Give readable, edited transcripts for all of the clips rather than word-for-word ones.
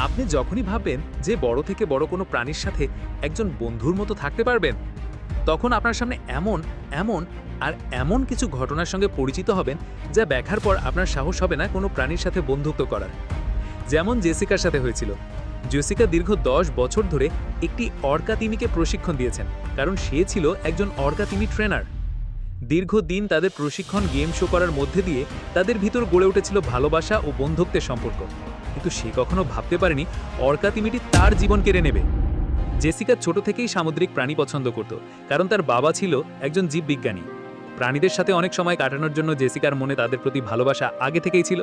আপনি যখনই ভাববেন যে বড় থেকে বড় কোনো প্রাণীর সাথে একজন বন্ধুর মতো থাকতে পারবেন, তখন আপনার সামনে এমন এমন আর এমন কিছু ঘটনার সঙ্গে পরিচিত হবেন যা দেখার পর আপনার সাহস হবে না কোনো প্রাণীর সাথে বন্ধুত্ব করার। যেমন জেসিকার সাথে হয়েছিল। জেসিকা দীর্ঘ 10 বছর ধরে একটি অর্কা তিমিকে প্রশিক্ষণ দিয়েছেন, কারণ সে ছিল একজন অর্কা তিমি ট্রেনার। দীর্ঘদিন তাদের প্রশিক্ষণ গেম শো করার মধ্যে দিয়ে তাদের ভিতর গড়ে উঠেছিল ভালোবাসা ও বন্ধুত্বের সম্পর্ক, কিন্তু সে কখনো ভাবতে পারেনি অর্কা তিমিটি তার জীবন কেড়ে নেবে। জেসিকা ছোট থেকেই সামুদ্রিক প্রাণী পছন্দ করত, কারণ তার বাবা ছিল একজন জীববিজ্ঞানী। প্রাণীদের সাথে অনেক সময় কাটানোর জন্য জেসিকার মনে তাদের প্রতি ভালোবাসা আগে থেকেই ছিল।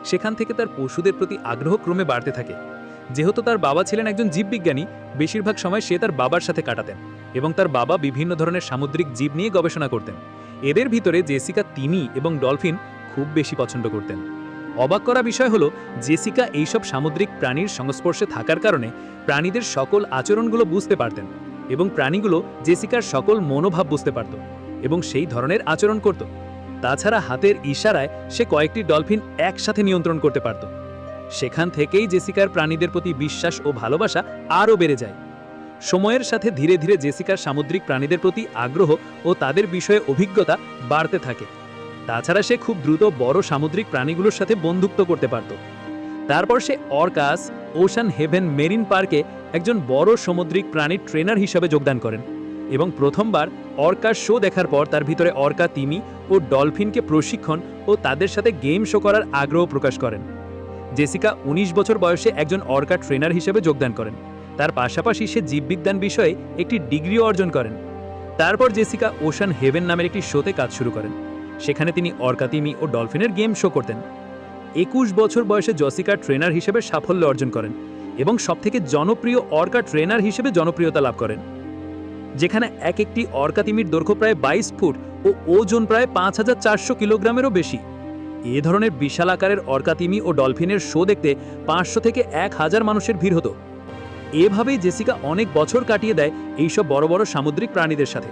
সেখান থেকে তার পশুদের প্রতি আগ্রহ ক্রমে বাড়তে থাকে। যেহেতু তার বাবা ছিলেন একজন জীববিজ্ঞানী, বেশিরভাগ সময় সে তার বাবার সাথে কাটাতেন এবং তার বাবা বিভিন্ন ধরনের সামুদ্রিক জীব নিয়ে গবেষণা করতেন। এদের ভিতরে জেসিকা তিমি এবং ডলফিন খুব বেশি পছন্দ করতেন। অবাক করা বিষয় হলো, জেসিকা এইসব সামুদ্রিক প্রাণীর সংস্পর্শে থাকার কারণে প্রাণীদের সকল আচরণগুলো বুঝতে পারতেন এবং প্রাণীগুলো জেসিকার সকল মনোভাব বুঝতে পারত এবং সেই ধরনের আচরণ করত। তাছাড়া হাতের ইশারায় সে কয়েকটি ডলফিন একসাথে নিয়ন্ত্রণ করতে পারত। সেখান থেকেই জেসিকার প্রাণীদের প্রতি বিশ্বাস ও ভালোবাসা আরও বেড়ে যায়। সময়ের সাথে ধীরে ধীরে জেসিকার সামুদ্রিক প্রাণীদের প্রতি আগ্রহ ও তাদের বিষয়ে অভিজ্ঞতা বাড়তে থাকে। তাছাড়া সে খুব দ্রুত বড় সামুদ্রিক প্রাণীগুলোর সাথে বন্ধুত্ব করতে পারত। তারপর সে অর্কাস ওশান হেভেন মেরিন পার্কে একজন বড় সামুদ্রিক প্রাণীর ট্রেনার হিসেবে যোগদান করেন এবং প্রথমবার অর্কার শো দেখার পর তার ভিতরে অর্কা তিমি ও ডলফিনকে প্রশিক্ষণ ও তাদের সাথে গেম শো করার আগ্রহ প্রকাশ করেন। জেসিকা 19 বছর বয়সে একজন অর্কা ট্রেনার হিসেবে যোগদান করেন। তার পাশাপাশি সে জীববিজ্ঞান বিষয়ে একটি ডিগ্রিও অর্জন করেন। তারপর জেসিকা ওশান হেভেন নামের একটি শোতে কাজ শুরু করেন। সেখানে তিনি অর্কা তিমি ও ডলফিনের গেম শো করতেন। 21 বছর বয়সে জেসিকা ট্রেনার হিসেবে সাফল্য অর্জন করেন এবং সবথেকে জনপ্রিয় অর্কা ট্রেনার হিসেবে জনপ্রিয়তা লাভ করেন, যেখানে একটি অর্কা তিমির দৈর্ঘ্য প্রায় 22 ফুট ও ওজন প্রায় 5400 কিলোগ্রামেরও বেশি। এ ধরনের বিশাল আকারের অর্কা তিমি ও ডলফিনের শো দেখতে 500 থেকে 1000 মানুষের ভিড় হতো। এভাবেই জেসিকা অনেক বছর কাটিয়ে দেয় এইসব বড় বড় সামুদ্রিক প্রাণীদের সাথে।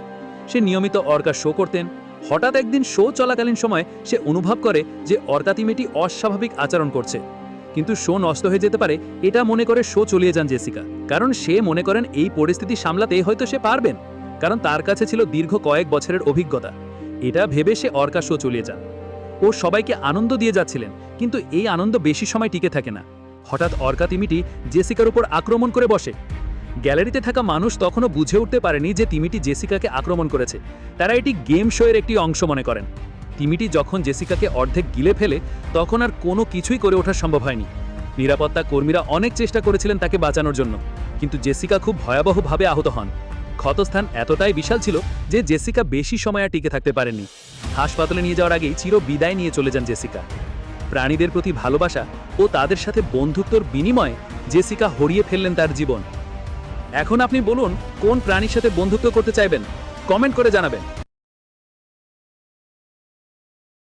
সে নিয়মিত অর্কা শো করতেন। হঠাৎ একদিন শো চলাকালীন সময় সে অনুভব করে যে অর্কা তিমিটি অস্বাভাবিক আচরণ করছে, কিন্তু শো নষ্ট হয়ে যেতে পারে এটা মনে করে শো চালিয়ে যান জেসিকা, কারণ সে মনে করেন এই পরিস্থিতি সামলাতে হয়তো সে পারবেন, কারণ তার কাছে ছিল দীর্ঘ কয়েক বছরের অভিজ্ঞতা। এটা ভেবে সে অর্কা শো চালিয়ে যান। ও সবাইকে আনন্দ দিয়ে যাচ্ছিলেন, কিন্তু এই আনন্দ বেশি সময় টিকে থাকে না। হঠাৎ অর্কা তিমিটি জেসিকার উপর আক্রমণ করে বসে। গ্যালারিতে থাকা মানুষ তখনও বুঝে উঠতে পারেনি যে তিমিটি জেসিকাকে আক্রমণ করেছে। তারা এটি গেম শো এর একটি অংশ মনে করেন। তিমিটি যখন জেসিকাকে অর্ধেক গিলে ফেলে তখন আর কোনো কিছুই করে ওঠা সম্ভব হয়নি। নিরাপত্তা কর্মীরা অনেক চেষ্টা করেছিলেন তাকে বাঁচানোর জন্য, কিন্তু জেসিকা খুব ভয়াবহভাবে আহত হন। ক্ষতস্থান এতটাই বিশাল ছিল যে জেসিকা বেশি সময় আর টিকে থাকতে পারেননি। হাসপাতালে নিয়ে যাওয়ার আগেই চির বিদায় নিয়ে চলে যান জেসিকা। প্রাণীদের প্রতি ভালোবাসা ও তাদের সাথে বন্ধুত্বর বিনিময়ে জেসিকা হারিয়ে ফেললেন তার জীবন। এখন আপনি বলুন, কোন প্রাণীর সাথে বন্ধুত্ব করতে চাইবেন? কমেন্ট করে জানাবেন।